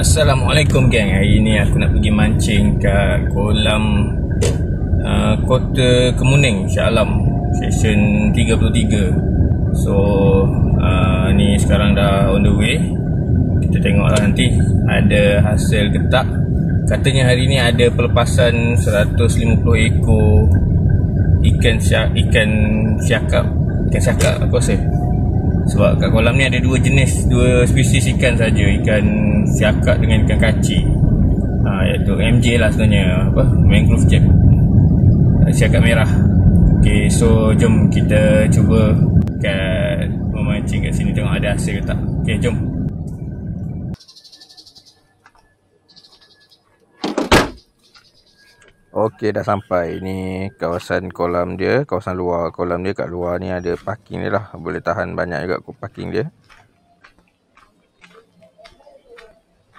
Assalamualaikum geng. Hari ni aku nak pergi mancing kat kolam Kota Kemuning, Shah Alam, Session 33. So ni sekarang dah on the way. Kita tengoklah nanti ada hasil ke tak. Katanya hari ni ada pelepasan 150 ekor ikan siakap aku rasa. Sebab kat kolam ni ada dua spesies ikan saja, ikan siakap dengan ikan kaci. Iaitu MJ lah sebenarnya, mangrove jack, siakap merah. Okay, so jom kita cuba memancing kat sini, tengok ada hasil ke tak. Okay, jom. Okey, dah sampai. Ni kawasan kolam dia, kawasan luar kolam dia. Kat luar ni ada parking dia lah. Boleh tahan banyak juga parking dia.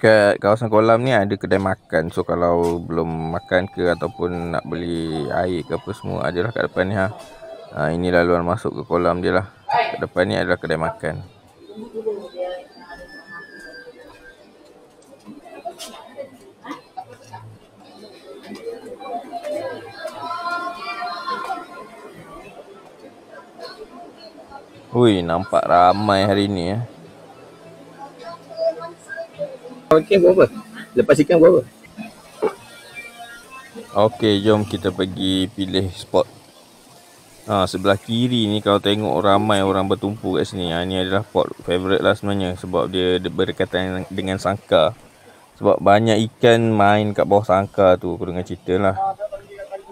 Kat kawasan kolam ni ada kedai makan. So kalau belum makan ke ataupun nak beli air ke apa semua, adalah kat depan ni ini laluan masuk ke kolam dia lah. Kat depan ni adalah kedai makan. Ui, nampak ramai hari ni ya. Okey, berapa? Lepas ikan berapa? Okey, jom kita pergi pilih spot. Sebelah kiri ni kalau tengok ramai orang bertumpu kat sini. Ni adalah spot favourite lah sebenarnya, sebab dia berdekatan dengan sangkar. Sebab banyak ikan main kat bawah sangkar tu, aku dengar cerita lah.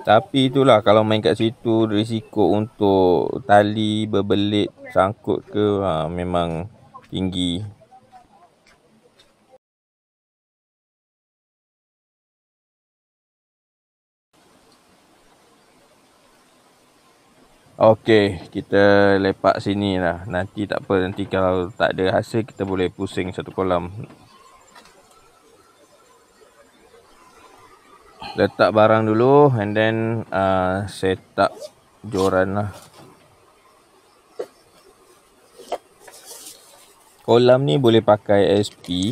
Tapi itulah, kalau main kat situ risiko untuk tali berbelit, sangkut ke memang tinggi. Okey, kita lepak sini lah. Nanti tak apa, nanti kalau tak ada hasil kita boleh pusing satu kolam. Letak barang dulu and then set up joran lah. Kolam ni boleh pakai SP,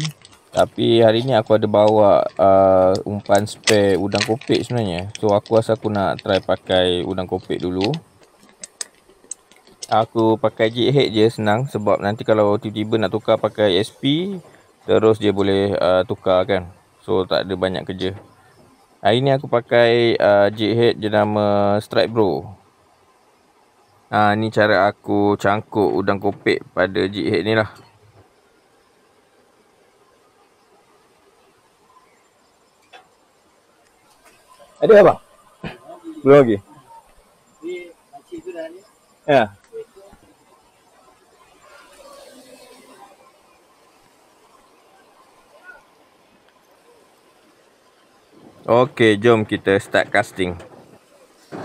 tapi hari ni aku ada bawa umpan spare udang kopek sebenarnya. So aku rasa aku nak try pakai udang kopek dulu. Aku pakai jig head je, senang. Sebab nanti kalau tiba-tiba nak tukar pakai SP, terus dia boleh tukar kan. So tak ada banyak kerja. Hari ni aku pakai jig head jenama Strike Bro. Ni cara aku cangkuk udang kopek pada jig head ni lah. Ada apa? Belum lagi. Ni makcik tu dah ni. Ya. Okey, jom kita start casting.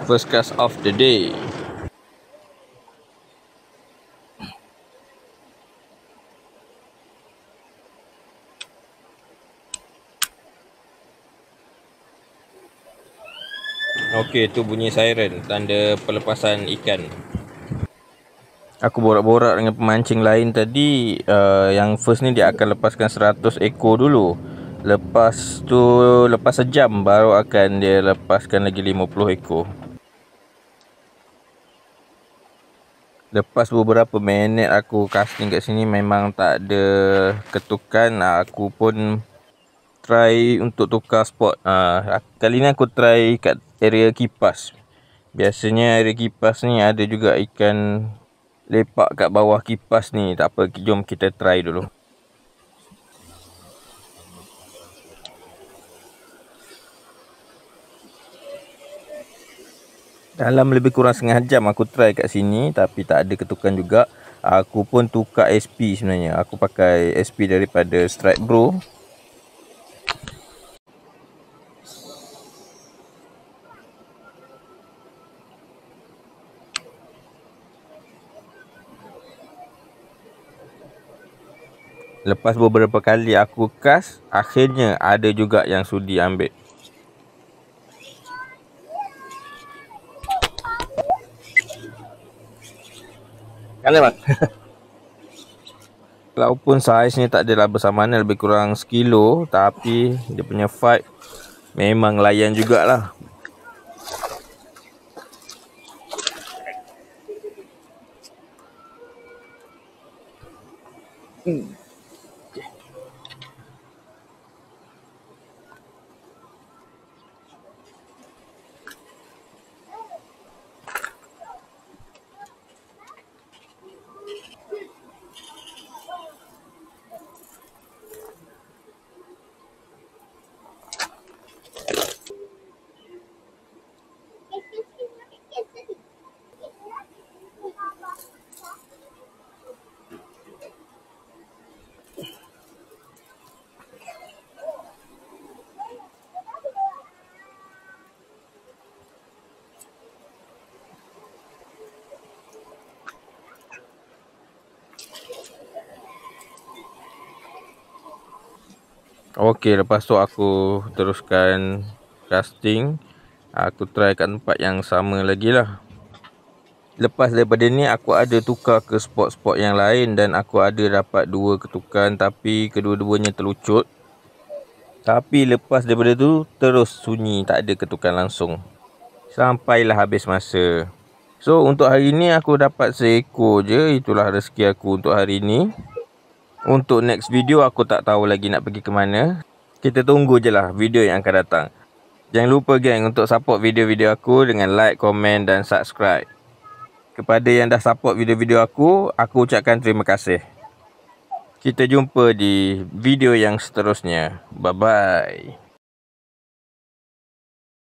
First cast of the day. Okey, tu bunyi siren, tanda pelepasan ikan. Aku borak-borak dengan pemancing lain tadi. Yang first ni dia akan lepaskan 100 ekor dulu. Lepas tu, lepas sejam baru akan dia lepaskan lagi 50 ekor. Lepas beberapa minit aku casting kat sini memang tak ada ketukan. Aku pun try untuk tukar spot. Kali ni aku try kat area kipas. Biasanya area kipas ni ada juga ikan lepak kat bawah kipas ni. Tak apa, jom kita try dulu. Dalam lebih kurang setengah jam aku try kat sini, tapi tak ada ketukan juga. Aku pun tukar SP sebenarnya. Aku pakai SP daripada Strike Bro. Lepas beberapa kali aku cast, akhirnya ada juga yang sudi ambil. Kan bang? Walaupun saiznya tak adalah bersamaan, lebih kurang sekilo, tapi dia punya fight memang layan jugalah. Okey, lepas tu aku teruskan casting. Aku try kat tempat yang sama lagi lah. Lepas daripada ni aku ada tukar ke spot-spot yang lain, dan aku ada dapat 2 ketukan, tapi kedua-duanya terlucut. Tapi lepas daripada tu terus sunyi, tak ada ketukan langsung sampailah habis masa. So untuk hari ni aku dapat seekor je. Itulah rezeki aku untuk hari ni. Untuk next video aku tak tahu lagi nak pergi ke mana. Kita tunggu je lah video yang akan datang. Jangan lupa geng untuk support video-video aku dengan like, komen dan subscribe. Kepada yang dah support video-video aku ucapkan terima kasih. Kita jumpa di video yang seterusnya. Bye-bye.